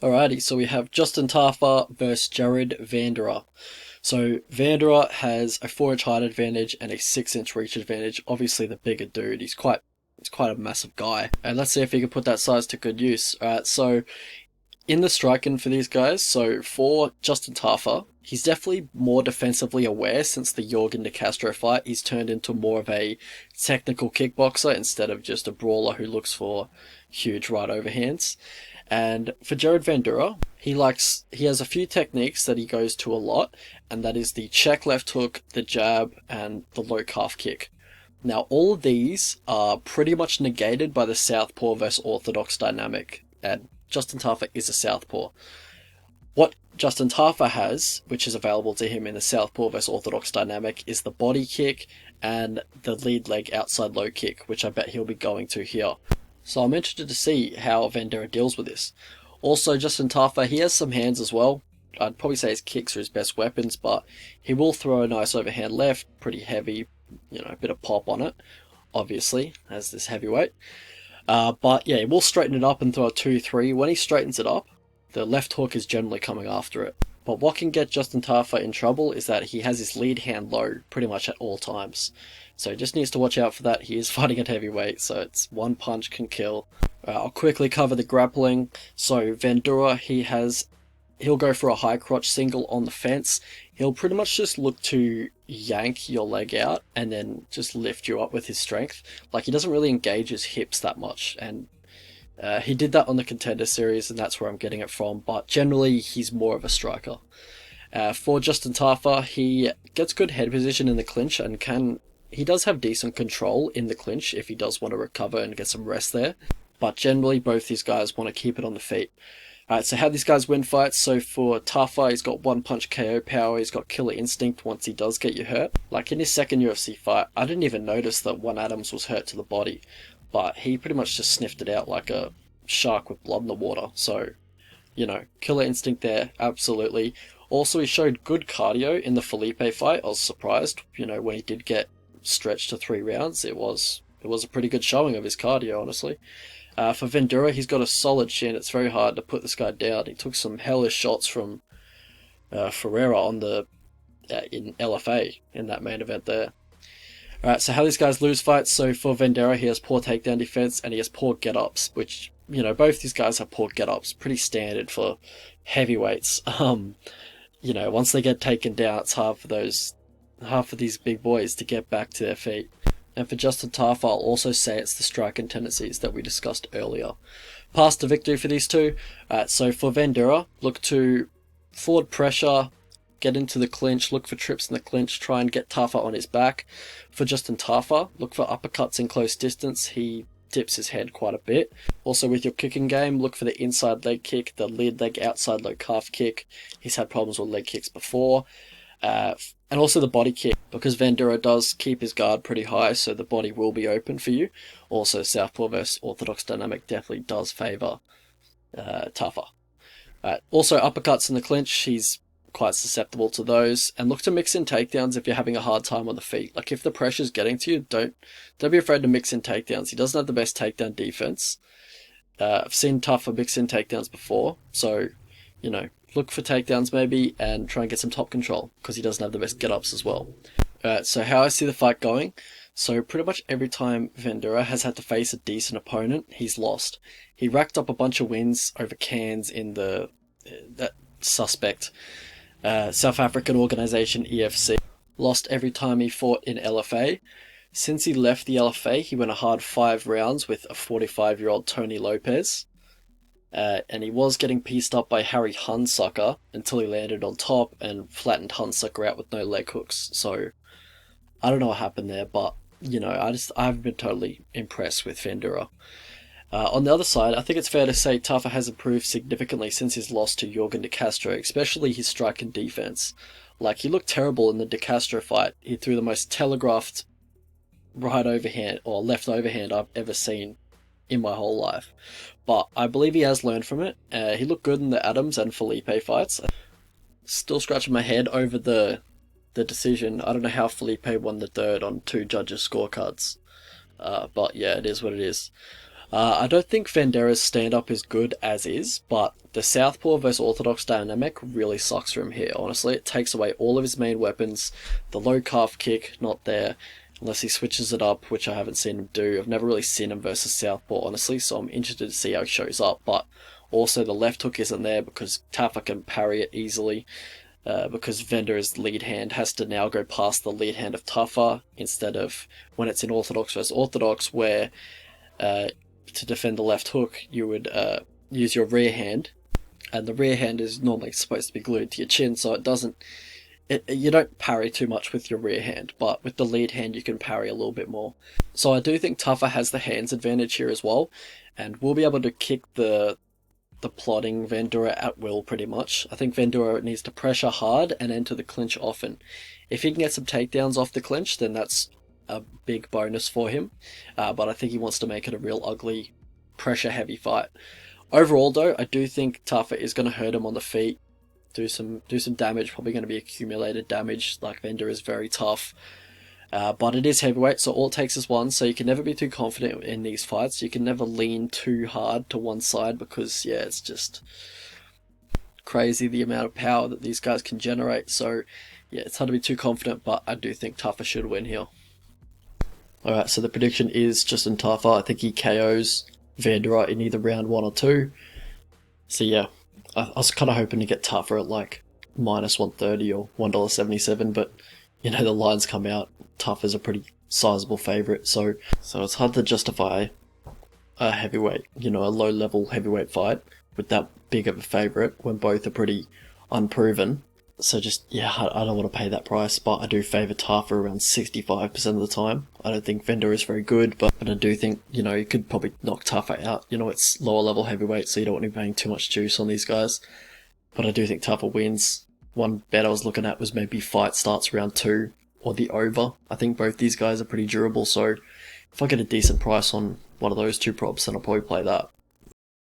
Alrighty, so we have Justin Tafa versus Jared Vanderaa. So Vanderaa has a 4-inch height advantage and a 6-inch reach advantage. Obviously the bigger dude, he's quite a massive guy. And let's see if he can put that size to good use. Alright, so in the striking for these guys, so for Justin Tafa, he's definitely more defensively aware since the Jorgen De Castro fight. He's turned into more of a technical kickboxer instead of just a brawler who looks for huge right overhands. And for Jared Vanderaa, he has a few techniques that he goes to a lot, and that is the check left hook, the jab, and the low calf kick. Now, all of these are pretty much negated by the southpaw versus orthodox dynamic, and Justin Tafa is a southpaw. What Justin Tafa has, which is available to him in the southpaw versus orthodox dynamic, is the body kick and the lead leg outside low kick, which I bet he'll be going to here. So I'm interested to see how Vanderaa deals with this. Also, Justin Tafa, he has some hands as well. I'd probably say his kicks are his best weapons, but he will throw a nice overhand left, pretty heavy, a bit of pop on it, obviously, as this heavyweight. But yeah, he will straighten it up and throw a 2-3. When he straightens it up, the left hook is generally coming after it. But what can get Justin Tafa in trouble is that he has his lead hand low pretty much at all times. So he just needs to watch out for that. He is fighting at heavyweight, so it's one punch can kill. I'll quickly cover the grappling. So Vanderaa, he'll go for a high crotch single on the fence. He'll pretty much just look to yank your leg out and then just lift you up with his strength. Like, he doesn't really engage his hips that much, and he did that on the Contender Series, and that's where I'm getting it from, but generally he's more of a striker. For Justin Tafa, he gets good head position in the clinch and he does have decent control in the clinch if he does want to recover and get some rest there, but generally both these guys want to keep it on the feet. Alright, so how these guys win fights. So for Tafa, he's got one punch KO power, he's got killer instinct once he does get you hurt. Like in his second UFC fight, I didn't even notice that one Adams was hurt to the body, but he pretty much just sniffed it out like a shark with blood in the water. So, killer instinct there, absolutely. Also, he showed good cardio in the Felipe fight. I was surprised, when he did get stretched to 3 rounds. It was a pretty good showing of his cardio, honestly. For Vanderaa, he's got a solid shin. It's very hard to put this guy down. He took some hellish shots from Ferreira in LFA in that main event there. Alright, so how these guys lose fights. So for Vanderaa, he has poor takedown defense and he has poor get-ups, which, both these guys have poor get-ups. Pretty standard for heavyweights. Once they get taken down, it's hard for these big boys to get back to their feet. And for Justin Tafa, I'll also say it's the striking tendencies that we discussed earlier. Path to victory for these two. So for Vanderaa, look to forward pressure, get into the clinch, look for trips in the clinch, try and get Tafa on his back. For Justin Tafa, look for uppercuts in close distance. He dips his head quite a bit. Also with your kicking game, look for the inside leg kick, the lead leg outside low calf kick. He's had problems with leg kicks before. And also the body kick, because Vanderaa does keep his guard pretty high, so the body will be open for you. Also, southpaw versus orthodox dynamic definitely does favour Tafa. Also, uppercuts in the clinch, he's quite susceptible to those. And look to mix in takedowns if you're having a hard time on the feet. Like, if the pressure's getting to you, don't be afraid to mix in takedowns. He doesn't have the best takedown defense. I've seen Tafa mix in takedowns before, so, look for takedowns maybe and try and get some top control because he doesn't have the best get-ups as well. So how I see the fight going. So pretty much every time Vanderaa has had to face a decent opponent, he's lost. He racked up a bunch of wins over cans in that suspect South African organisation EFC. Lost every time he fought in LFA. Since he left the LFA, he went a hard 5 rounds with a 45-year-old Tony Lopez. And he was getting pieced up by Harry Hunsucker until he landed on top and flattened Hunsucker out with no leg hooks. So, I don't know what happened there, but, I haven't been totally impressed with Vanderaa. On the other side, I think it's fair to say Tafa has improved significantly since his loss to Jorgen De Castro, especially his strike and defense. Like, he looked terrible in the De Castro fight. He threw the most telegraphed right overhand, or left overhand I've ever seen in my whole life. But I believe he has learned from it. He looked good in the Adams and Felipe fights. Still scratching my head over the decision. I don't know how Felipe won the third on 2 judges' scorecards. But yeah, it is what it is. I don't think Vandera's stand-up is good as is, but the Southpaw versus Orthodox dynamic really sucks for him here, honestly. It takes away all of his main weapons. The low calf kick, not there, unless he switches it up, which I haven't seen him do. I've never really seen him versus Southpaw, honestly, so I'm interested to see how he shows up. But also the left hook isn't there because Tafa can parry it easily. Because Vandera's lead hand has to now go past the lead hand of Tafa instead of when it's in Orthodox versus Orthodox, where to defend the left hook you would use your rear hand, and the rear hand is normally supposed to be glued to your chin, so it doesn't. You don't parry too much with your rear hand, but with the lead hand you can parry a little bit more. So I do think Tafa has the hands advantage here as well, and will be able to kick the plodding Vanderaa at will pretty much. I think Vanderaa needs to pressure hard and enter the clinch often. If he can get some takedowns off the clinch, then that's a big bonus for him. But I think he wants to make it a real ugly, pressure-heavy fight. Overall, though, I do think Tafa is going to hurt him on the feet, do some damage. Probably going to be accumulated damage. Like Vanderaa is very tough. But it is heavyweight, so all it takes is one, so you can never be too confident in these fights. You can never lean too hard to one side because, yeah, it's just crazy the amount of power that these guys can generate. So, yeah, it's hard to be too confident, but I do think Tafa should win here. Alright, so the prediction is Justin Tafa. I think he KOs Vanderaa in either round 1 or 2. So, yeah, I was kind of hoping to get Tafa at like minus 130 or $1.77, but you know, the lines come out. Tafa's a pretty sizable favourite, so it's hard to justify a heavyweight, you know, a low-level heavyweight fight with that big of a favourite when both are pretty unproven. So just, yeah, I don't want to pay that price, but I do favour Tafa around 65% of the time. I don't think Vanderaa is very good, but I do think, you know, you could probably knock Tafa out. You know, it's lower-level heavyweight, so you don't want to be paying too much juice on these guys. But I do think Tafa wins. One bet I was looking at was maybe fight starts round 2 or the over. I think both these guys are pretty durable, so if I get a decent price on one of those two props, then I'll probably play that.